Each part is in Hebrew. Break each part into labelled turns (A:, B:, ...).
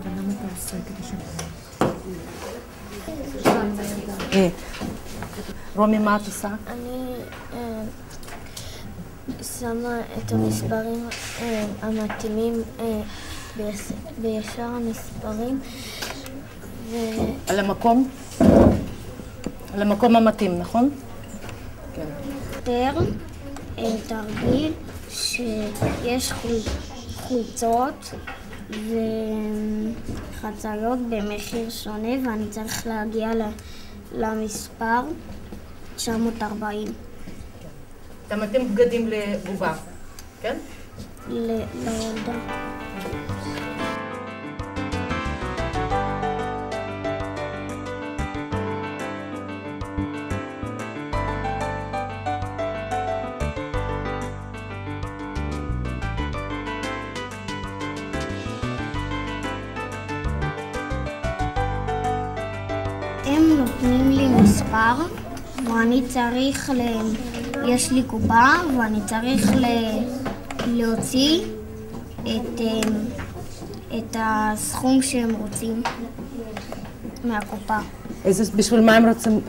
A: ולמה אתה עושה כדי
B: רומי, מה את עושה?
C: אני שמה את המספרים המתאימים בישר המספרים
B: על המקום? על המקום המתאים, נכון? כן.
C: תרגיל שיש חולצות וחצאיות במחיר שונה ואני צריך להגיע למספר 940.
B: אתה מתאים בגדים לבובה, כן?
C: לילדה. הם נותנים לי מספר ואני צריך יש לי קופה ואני צריך להוציא את הסכום שהם רוצים מהקופה.
B: בשביל מה הם רוצים?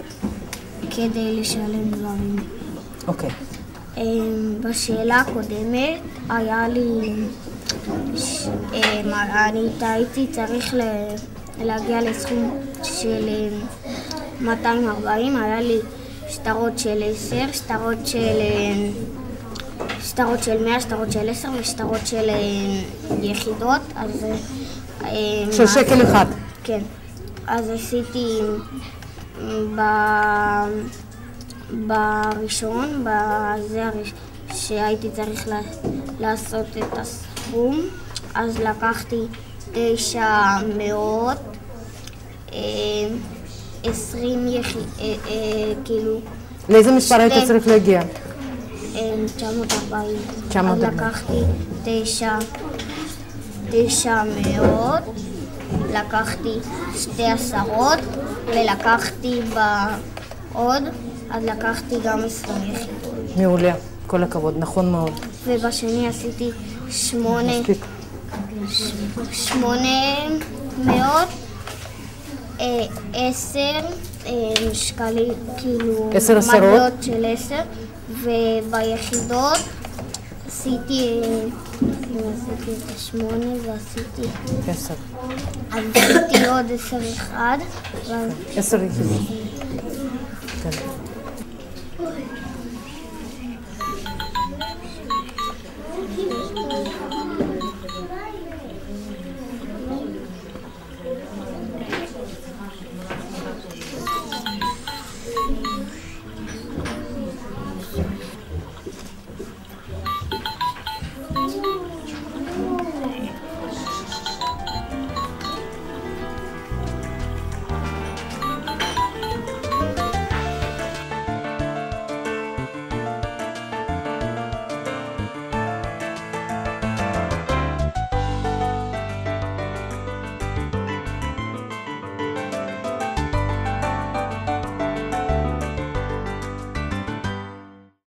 C: כדי לשלם דברים.
B: אוקיי.
C: בשאלה הקודמת היה לי, אני הייתי צריך להגיע לסכום של 240, היה לי שטרות של 10, שטרות של 100, שטרות של 10 ושטרות של יחידות, אז...
B: של שקל אחד.
C: כן. אז עשיתי בראשון, בזה שהייתי צריך לעשות את הסכום, אז לקחתי 900, 20 כאילו...
B: לאיזה מספר היית צריך להגיע?
C: 940. אז לקחתי 900, לקחתי 2 עשרות ולקחתי בעוד, אז לקחתי גם 20 יחידות.
B: מעולה, כל הכבוד, נכון מאוד.
C: ובשני עשיתי 800, 10 שקלים, כאילו
B: 10 עשרות
C: של 10, וביחידות עשיתי את 8 ועשיתי
B: 10.
C: אז עשיתי עוד 10 אחד
B: 10 יחידות.